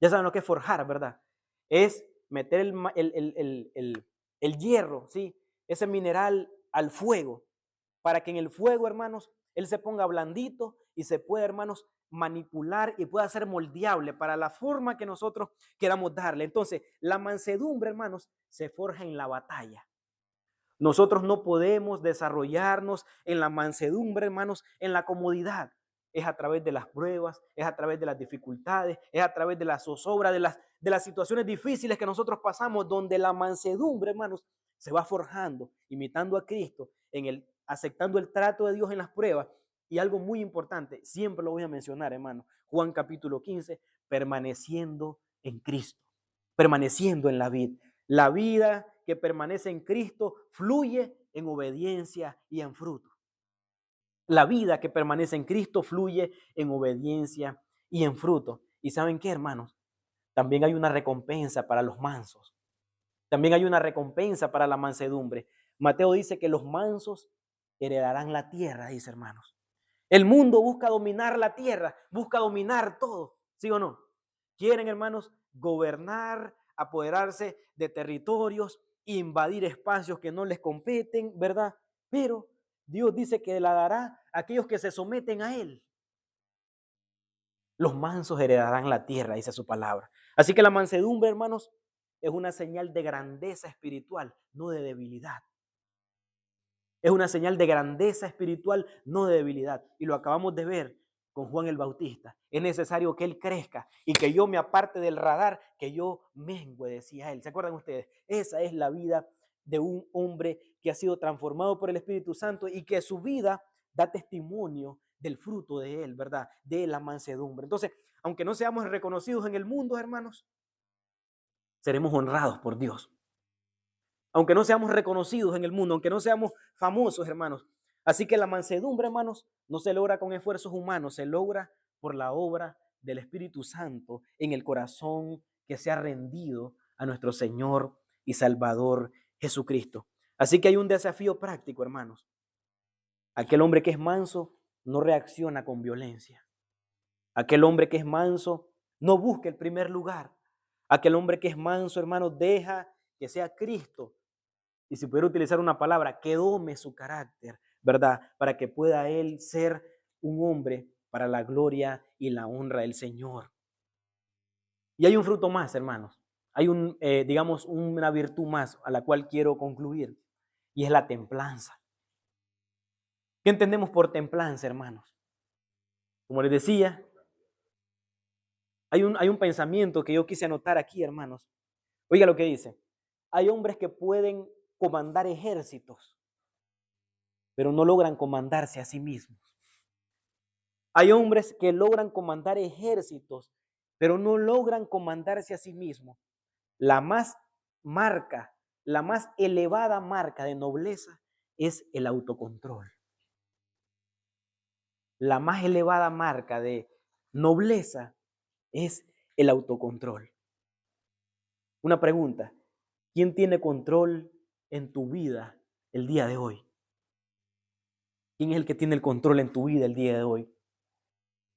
Ya saben lo que es forjar, ¿verdad? Es meter el hierro, ¿sí? Ese mineral al fuego, para que en el fuego, hermanos, él se ponga blandito y se pueda, hermanos, manipular y pueda ser moldeable para la forma que nosotros queramos darle. Entonces, la mansedumbre, hermanos, se forja en la batalla. Nosotros no podemos desarrollarnos en la mansedumbre, hermanos, en la comodidad. Es a través de las pruebas, es a través de las dificultades, es a través de la zozobra, de las situaciones difíciles que nosotros pasamos, donde la mansedumbre, hermanos, se va forjando, imitando a Cristo, aceptando el trato de Dios en las pruebas. Y algo muy importante, siempre lo voy a mencionar, hermano, Juan capítulo 15, permaneciendo en Cristo, permaneciendo en la vid. La vida que permanece en Cristo fluye en obediencia y en fruto. La vida que permanece en Cristo fluye en obediencia y en fruto. ¿Y saben qué, hermanos? También hay una recompensa para los mansos. También hay una recompensa para la mansedumbre. Mateo dice que los mansos heredarán la tierra, dice, hermanos. El mundo busca dominar la tierra, busca dominar todo, ¿sí o no? Quieren, hermanos, gobernar, apoderarse de territorios, invadir espacios que no les competen, ¿verdad? Pero Dios dice que la dará a aquellos que se someten a Él. Los mansos heredarán la tierra, dice su palabra. Así que la mansedumbre, hermanos, es una señal de grandeza espiritual, no de debilidad. Es una señal de grandeza espiritual, no de debilidad. Y lo acabamos de ver con Juan el Bautista. Es necesario que él crezca y que yo me aparte del radar, que yo mengue, decía él. ¿Se acuerdan ustedes? Esa es la vida de un hombre que ha sido transformado por el Espíritu Santo y que su vida da testimonio del fruto de él, ¿verdad? De la mansedumbre. Entonces, aunque no seamos reconocidos en el mundo, hermanos, seremos honrados por Dios. Aunque no seamos reconocidos en el mundo, aunque no seamos famosos, hermanos. Así que la mansedumbre, hermanos, no se logra con esfuerzos humanos, se logra por la obra del Espíritu Santo en el corazón que se ha rendido a nuestro Señor y Salvador Jesucristo. Así que hay un desafío práctico, hermanos. Aquel hombre que es manso no reacciona con violencia. Aquel hombre que es manso no busca el primer lugar. Aquel hombre que es manso, hermanos, deja que sea Cristo, y si pudiera utilizar una palabra, que dome su carácter, ¿verdad? Para que pueda él ser un hombre para la gloria y la honra del Señor. Y hay un fruto más, hermanos. Hay digamos, una virtud más a la cual quiero concluir, y es la templanza. ¿Qué entendemos por templanza, hermanos? Como les decía, hay un pensamiento que yo quise anotar aquí, hermanos. Oiga lo que dice. Hay hombres que pueden comandar ejércitos, pero no logran comandarse a sí mismos. Hay hombres que logran comandar ejércitos, pero no logran comandarse a sí mismos. La más marca, la más elevada marca de nobleza es el autocontrol. La más elevada marca de nobleza es el autocontrol. Una pregunta, ¿quién tiene control en tu vida el día de hoy? ¿Quién es el que tiene el control en tu vida el día de hoy?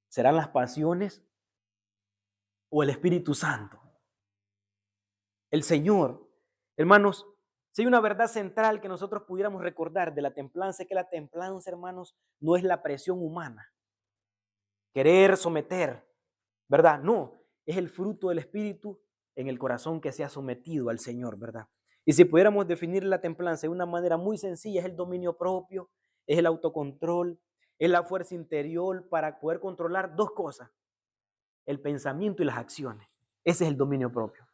¿Serán las pasiones o el Espíritu Santo? El Señor. Hermanos, si hay una verdad central que nosotros pudiéramos recordar de la templanza, es que la templanza, hermanos, no es la presión humana. Querer someter, ¿verdad? No, es el fruto del Espíritu en el corazón que se ha sometido al Señor, ¿verdad? Y si pudiéramos definir la templanza de una manera muy sencilla, es el dominio propio, es el autocontrol, es la fuerza interior para poder controlar dos cosas. el pensamiento y las acciones. Ese es el dominio propio.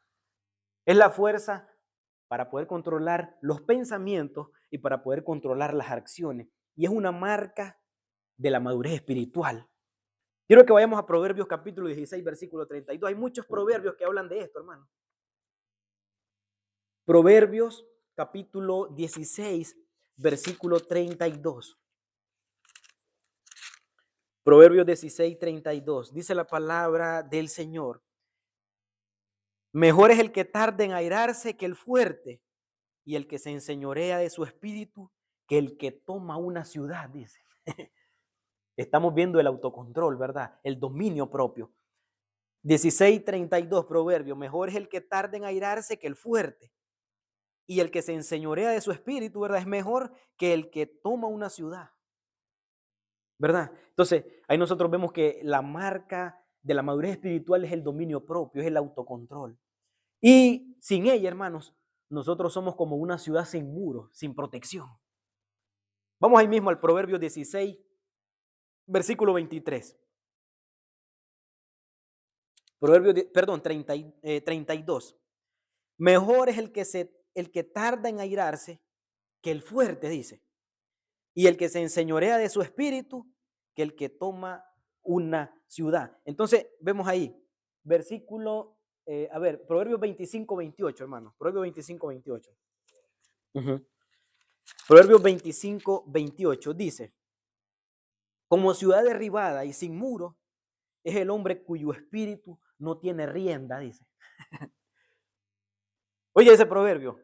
Es la fuerza para poder controlar los pensamientos y para poder controlar las acciones. Y es una marca de la madurez espiritual. Quiero que vayamos a Proverbios capítulo 16, versículo 32. Hay muchos proverbios que hablan de esto, hermano. Proverbios capítulo 16, versículo 32. Proverbios 16, 32. Dice la palabra del Señor. Mejor es el que tarda en airarse que el fuerte, y el que se enseñorea de su espíritu que el que toma una ciudad, dice. Estamos viendo el autocontrol, ¿verdad? El dominio propio. 16:32 Proverbio. Mejor es el que tarda en airarse que el fuerte, y el que se enseñorea de su espíritu, ¿verdad? Es mejor que el que toma una ciudad, ¿verdad? Entonces, ahí nosotros vemos que la marca de la madurez espiritual es el dominio propio, es el autocontrol. Y sin ella, hermanos, nosotros somos como una ciudad sin muros, sin protección. Vamos ahí mismo al Proverbio 16, versículo 23. Perdón, 32. Mejor es el que tarda en airarse que el fuerte, dice. Y el que se enseñorea de su espíritu que el que toma una ciudad. Entonces, vemos ahí, versículo, Proverbios 25, 28, hermano. Proverbios 25, 28. Proverbios 25, 28 dice, como ciudad derribada y sin muro, es el hombre cuyo espíritu no tiene rienda, dice. Oye, ese proverbio,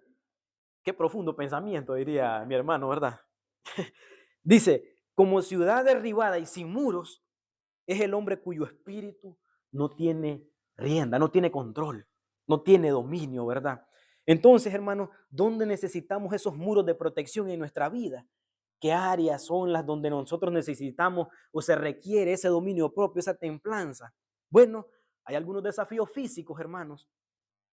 qué profundo pensamiento, diría mi hermano, ¿verdad? Dice, como ciudad derribada y sin muros, es el hombre cuyo espíritu no tiene rienda, no tiene control, no tiene dominio, ¿verdad? Entonces, hermanos, ¿dónde necesitamos esos muros de protección en nuestra vida? ¿Qué áreas son las donde nosotros necesitamos o se requiere ese dominio propio, esa templanza? Bueno, hay algunos desafíos físicos, hermanos.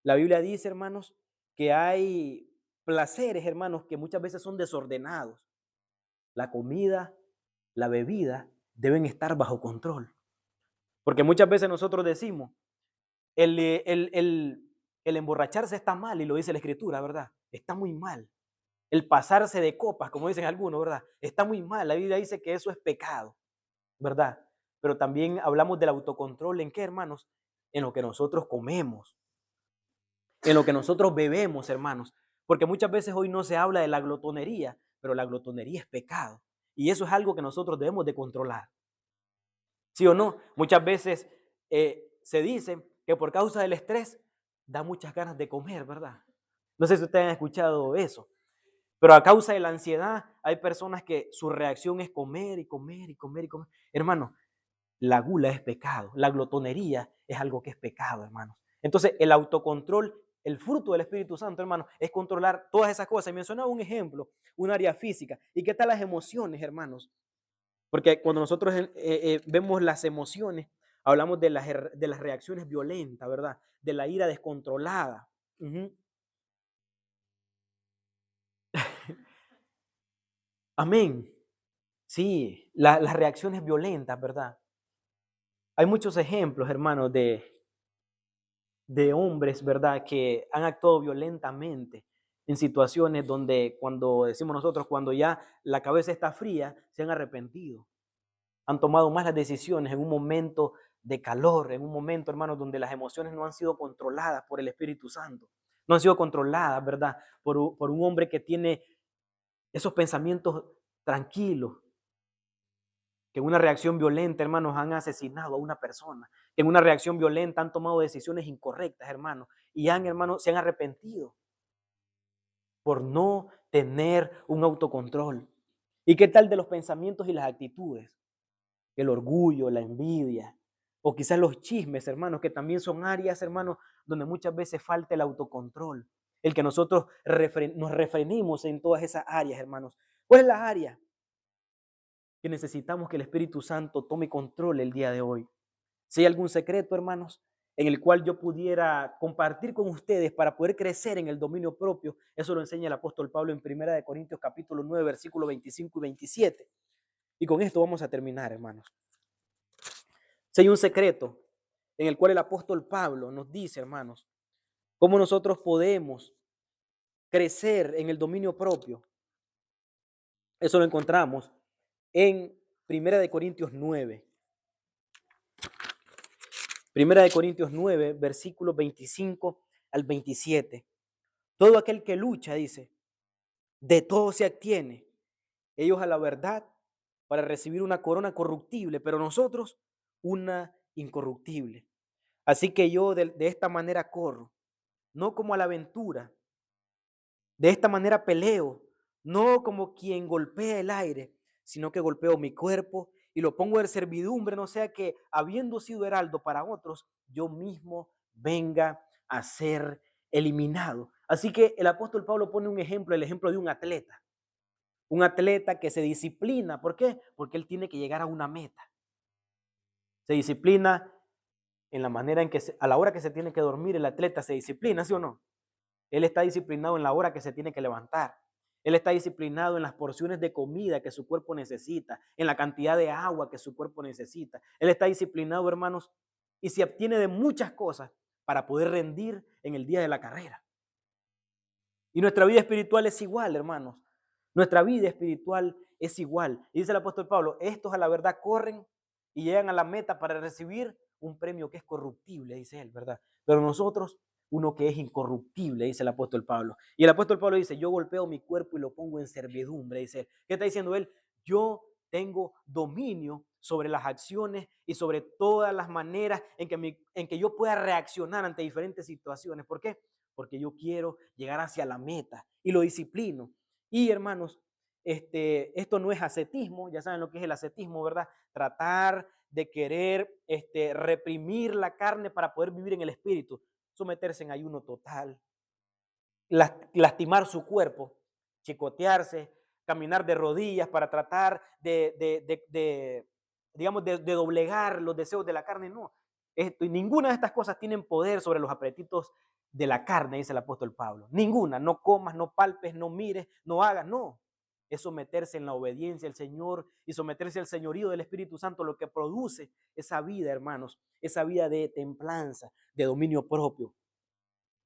La Biblia dice, hermanos, que hay placeres, hermanos, que muchas veces son desordenados. La comida, la bebida deben estar bajo control. Porque muchas veces nosotros decimos, el emborracharse está mal, y lo dice la Escritura, ¿verdad? Está muy mal. El pasarse de copas, como dicen algunos, ¿verdad? Está muy mal. La Biblia dice que eso es pecado, ¿verdad? Pero también hablamos del autocontrol. ¿En qué, hermanos? En lo que nosotros comemos, en lo que nosotros bebemos, hermanos. Porque muchas veces hoy no se habla de la glotonería, pero la glotonería es pecado. Y eso es algo que nosotros debemos de controlar. ¿Sí o no? Muchas veces se dice que por causa del estrés da muchas ganas de comer, ¿verdad? No sé si ustedes han escuchado eso. Pero a causa de la ansiedad hay personas que su reacción es comer y comer y comer y comer. Hermano, la gula es pecado. La glotonería es algo que es pecado, hermanos. Entonces, el autocontrol, el fruto del Espíritu Santo, hermano, es controlar todas esas cosas. Y mencionaba un ejemplo, un área física. ¿Y qué tal las emociones, hermanos? Porque cuando nosotros vemos las emociones, hablamos de las reacciones violentas, ¿verdad? De la ira descontrolada. Amén. Sí, las reacciones violentas, ¿verdad? Hay muchos ejemplos, hermanos, de hombres, ¿verdad? Que han actuado violentamente en situaciones donde, cuando decimos nosotros, cuando ya la cabeza está fría, se han arrepentido. Han tomado malas decisiones en un momento de calor, en un momento, hermanos, donde las emociones no han sido controladas por el Espíritu Santo. No han sido controladas, ¿verdad? Por un hombre que tiene esos pensamientos tranquilos, que en una reacción violenta, hermanos, han asesinado a una persona, que en una reacción violenta han tomado decisiones incorrectas, hermanos, y hermanos, se han arrepentido por no tener un autocontrol. ¿Y qué tal de los pensamientos y las actitudes? El orgullo, la envidia, o quizás los chismes, hermanos, que también son áreas, hermanos, donde muchas veces falta el autocontrol, el que nosotros nos refrenimos en todas esas áreas, hermanos. ¿Cuál es la área que necesitamos que el Espíritu Santo tome control el día de hoy? Si hay algún secreto, hermanos, en el cual yo pudiera compartir con ustedes para poder crecer en el dominio propio, eso lo enseña el apóstol Pablo en 1 Corintios capítulo 9, versículos 25 y 27. Y con esto vamos a terminar, hermanos. Si hay un secreto en el cual el apóstol Pablo nos dice, hermanos, cómo nosotros podemos crecer en el dominio propio. Eso lo encontramos en Primera de Corintios 9. Primera de Corintios 9, versículos 25 al 27. Todo aquel que lucha, dice, de todo se abstiene. Ellos a la verdad para recibir una corona corruptible, pero nosotros una incorruptible. Así que yo de esta manera corro, no como a la aventura. De esta manera peleo, no como quien golpea el aire, sino que golpeo mi cuerpo y lo pongo en servidumbre, no sea que, habiendo sido heraldo para otros, yo mismo venga a ser eliminado. Así que el apóstol Pablo pone un ejemplo, el ejemplo de un atleta que se disciplina. ¿Por qué? Porque él tiene que llegar a una meta. Se disciplina en la manera en que, a la hora que se tiene que dormir, el atleta se disciplina, ¿sí o no? Él está disciplinado en la hora que se tiene que levantar. Él está disciplinado en las porciones de comida que su cuerpo necesita, en la cantidad de agua que su cuerpo necesita. Él está disciplinado, hermanos, y se abstiene de muchas cosas para poder rendir en el día de la carrera. Y nuestra vida espiritual es igual, hermanos. Nuestra vida espiritual es igual. Y dice el apóstol Pablo, estos a la verdad corren y llegan a la meta para recibir un premio que es corruptible, dice él, ¿verdad? Pero nosotros, uno que es incorruptible, dice el apóstol Pablo. Y el apóstol Pablo dice, yo golpeo mi cuerpo y lo pongo en servidumbre, dice él. ¿Qué está diciendo él? Yo tengo dominio sobre las acciones y sobre todas las maneras en que yo pueda reaccionar ante diferentes situaciones. ¿Por qué? Porque yo quiero llegar hacia la meta y lo disciplino. Y hermanos, esto no es ascetismo, ya saben lo que es el ascetismo, ¿verdad? Tratar de querer reprimir la carne para poder vivir en el espíritu, someterse en ayuno total, lastimar su cuerpo, chicotearse, caminar de rodillas para tratar digamos, de doblegar los deseos de la carne. No, ninguna de estas cosas tienen poder sobre los apetitos de la carne, dice el apóstol Pablo. Ninguna, no comas, no palpes, no mires, no hagas, no. Es someterse en la obediencia al Señor y someterse al señorío del Espíritu Santo, lo que produce esa vida, hermanos, esa vida de templanza, de dominio propio.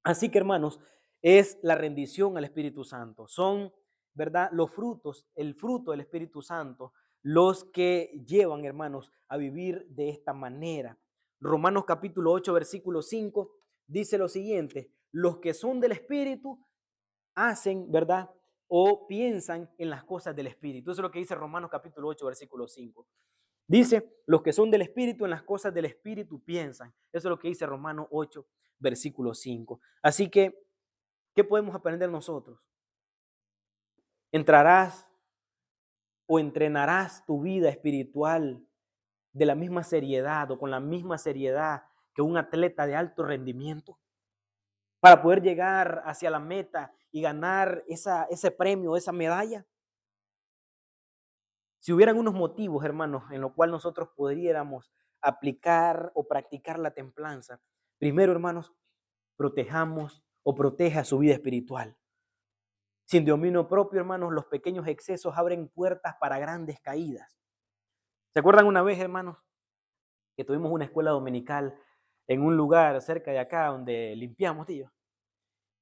Así que, hermanos, es la rendición al Espíritu Santo. Son, ¿verdad?, los frutos, el fruto del Espíritu Santo, los que llevan, hermanos, a vivir de esta manera. Romanos capítulo 8, versículo 5, dice lo siguiente: los que son del Espíritu hacen, ¿verdad?, o piensan en las cosas del Espíritu. Eso es lo que dice Romanos capítulo 8, versículo 5. Dice, los que son del Espíritu en las cosas del Espíritu piensan. Eso es lo que dice Romanos 8, versículo 5. Así que, ¿qué podemos aprender nosotros? ¿Entrarás o entrenarás tu vida espiritual de la misma seriedad o con la misma seriedad que un atleta de alto rendimiento para poder llegar hacia la meta y ganar ese premio, esa medalla? Si hubieran unos motivos, hermanos, en los cuales nosotros pudiéramos aplicar o practicar la templanza, primero, hermanos, protejamos o proteja su vida espiritual. Sin dominio propio, hermanos, los pequeños excesos abren puertas para grandes caídas. ¿Se acuerdan una vez, hermanos, que tuvimos una escuela dominical en un lugar cerca de acá donde limpiamos, tío?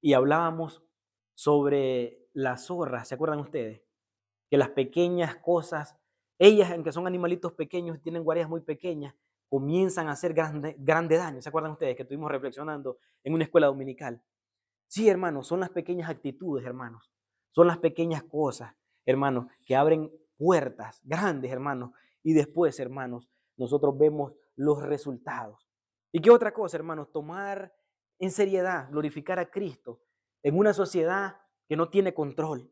Y hablábamos sobre las zorras, ¿se acuerdan ustedes? Que las pequeñas cosas, ellas, aunque son animalitos pequeños, tienen guaridas muy pequeñas, comienzan a hacer grande daño. ¿Se acuerdan ustedes que estuvimos reflexionando en una escuela dominical? Sí, hermanos, son las pequeñas actitudes, hermanos. Son las pequeñas cosas, hermanos, que abren puertas grandes, hermanos. Y después, hermanos, nosotros vemos los resultados. ¿Y qué otra cosa, hermanos? Tomar en seriedad, glorificar a Cristo en una sociedad que no tiene control.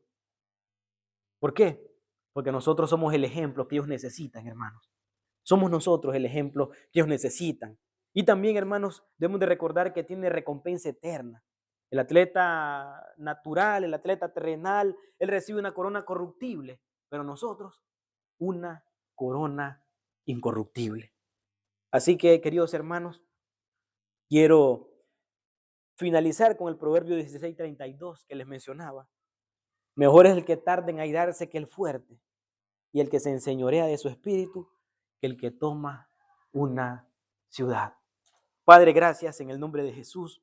¿Por qué? Porque nosotros somos el ejemplo que ellos necesitan, hermanos. Somos nosotros el ejemplo que ellos necesitan. Y también, hermanos, debemos de recordar que tiene recompensa eterna. El atleta natural, el atleta terrenal, él recibe una corona corruptible, pero nosotros una corona incorruptible. Así que, queridos hermanos, quiero finalizar con el Proverbio 16:32 que les mencionaba. Mejor es el que tarde en airarse que el fuerte, y el que se enseñorea de su espíritu que el que toma una ciudad. Padre, gracias en el nombre de Jesús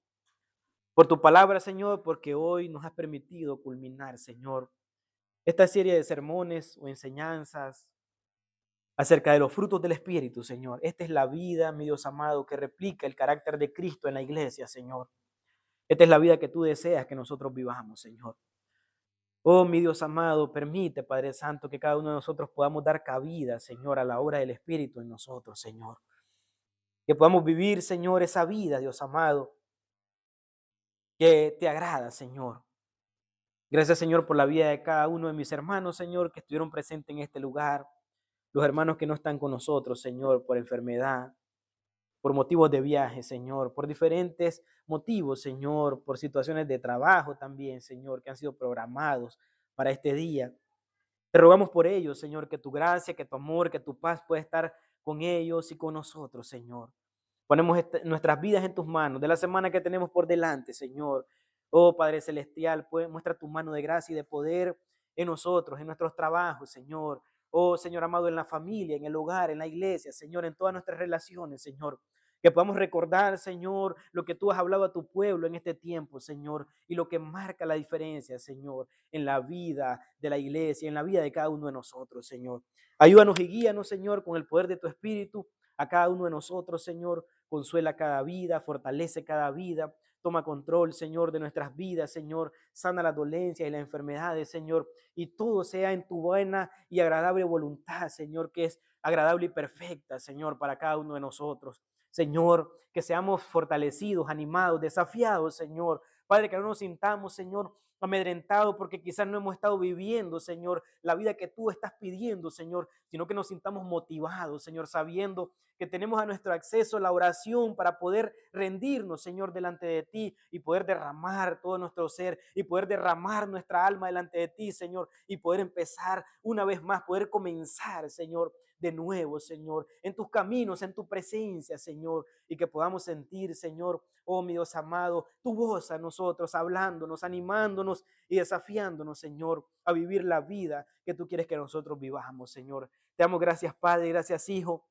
por tu palabra, Señor, porque hoy nos has permitido culminar, Señor, esta serie de sermones o enseñanzas acerca de los frutos del Espíritu, Señor. Esta es la vida, mi Dios amado, que replica el carácter de Cristo en la iglesia, Señor. Esta es la vida que tú deseas que nosotros vivamos, Señor. Oh, mi Dios amado, permite, Padre Santo, que cada uno de nosotros podamos dar cabida, Señor, a la obra del Espíritu en nosotros, Señor. Que podamos vivir, Señor, esa vida, Dios amado, que te agrada, Señor. Gracias, Señor, por la vida de cada uno de mis hermanos, Señor, que estuvieron presentes en este lugar. Los hermanos que no están con nosotros, Señor, por enfermedad, por motivos de viaje, Señor, por diferentes motivos, Señor, por situaciones de trabajo también, Señor, que han sido programados para este día. Te rogamos por ellos, Señor, que tu gracia, que tu amor, que tu paz pueda estar con ellos y con nosotros, Señor. Ponemos nuestras vidas en tus manos, de la semana que tenemos por delante, Señor. Oh Padre Celestial, pues, muestra tu mano de gracia y de poder en nosotros, en nuestros trabajos, Señor. Oh Señor amado, en la familia, en el hogar, en la iglesia, Señor, en todas nuestras relaciones, Señor. Que podamos recordar, Señor, lo que tú has hablado a tu pueblo en este tiempo, Señor, y lo que marca la diferencia, Señor, en la vida de la iglesia, en la vida de cada uno de nosotros, Señor. Ayúdanos y guíanos, Señor, con el poder de tu Espíritu a cada uno de nosotros, Señor. Consuela cada vida, fortalece cada vida. Toma control, Señor, de nuestras vidas, Señor. Sana las dolencias y las enfermedades, Señor. Y todo sea en tu buena y agradable voluntad, Señor, que es agradable y perfecta, Señor, para cada uno de nosotros. Señor, que seamos fortalecidos, animados, desafiados, Señor. Padre, que no nos sintamos, Señor, amedrentados porque quizás no hemos estado viviendo, Señor, la vida que tú estás pidiendo, Señor, sino que nos sintamos motivados, Señor, sabiendo que tenemos a nuestro acceso la oración para poder rendirnos, Señor, delante de ti y poder derramar todo nuestro ser y poder derramar nuestra alma delante de ti, Señor, y poder empezar una vez más, poder comenzar, Señor, de nuevo, Señor, en tus caminos, en tu presencia, Señor, y que podamos sentir, Señor, oh mi Dios amado, tu voz a nosotros, hablándonos, animándonos y desafiándonos, Señor, a vivir la vida que tú quieres que nosotros vivamos, Señor. Te damos gracias, Padre, gracias, Hijo.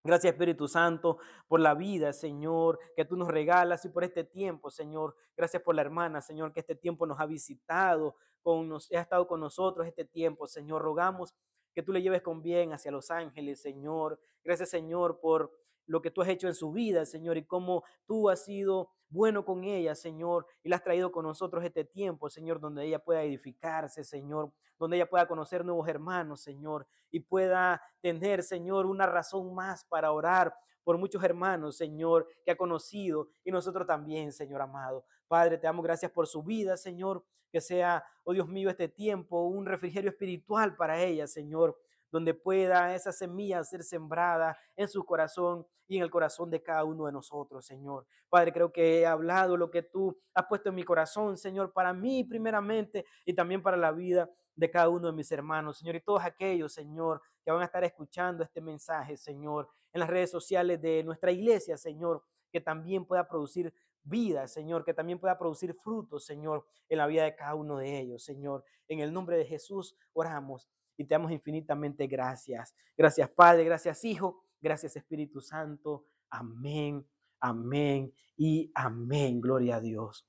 Gracias, Espíritu Santo, por la vida, Señor, que tú nos regalas y por este tiempo, Señor. Gracias por la hermana, Señor, que este tiempo nos ha visitado, ha estado con nosotros este tiempo, Señor. Rogamos que tú le lleves con bien hacia Los Ángeles, Señor. Gracias, Señor, por lo que tú has hecho en su vida, Señor, y cómo tú has sido bueno con ella, Señor, y la has traído con nosotros este tiempo, Señor, donde ella pueda edificarse, Señor, donde ella pueda conocer nuevos hermanos, Señor, y pueda tener, Señor, una razón más para orar por muchos hermanos, Señor, que ha conocido y nosotros también, Señor amado. Padre, te damos gracias por su vida, Señor, que sea, oh Dios mío, este tiempo un refrigerio espiritual para ella, Señor, donde pueda esa semilla ser sembrada en su corazón y en el corazón de cada uno de nosotros, Señor. Padre, creo que he hablado lo que tú has puesto en mi corazón, Señor, para mí primeramente y también para la vida de cada uno de mis hermanos, Señor, y todos aquellos, Señor, que van a estar escuchando este mensaje, Señor, en las redes sociales de nuestra iglesia, Señor, que también pueda producir vida, Señor, que también pueda producir frutos, Señor, en la vida de cada uno de ellos, Señor. En el nombre de Jesús oramos y te damos infinitamente gracias. Gracias, Padre, gracias, Hijo, gracias, Espíritu Santo. Amén, amén y amén. Gloria a Dios.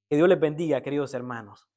Que Dios les bendiga, queridos hermanos.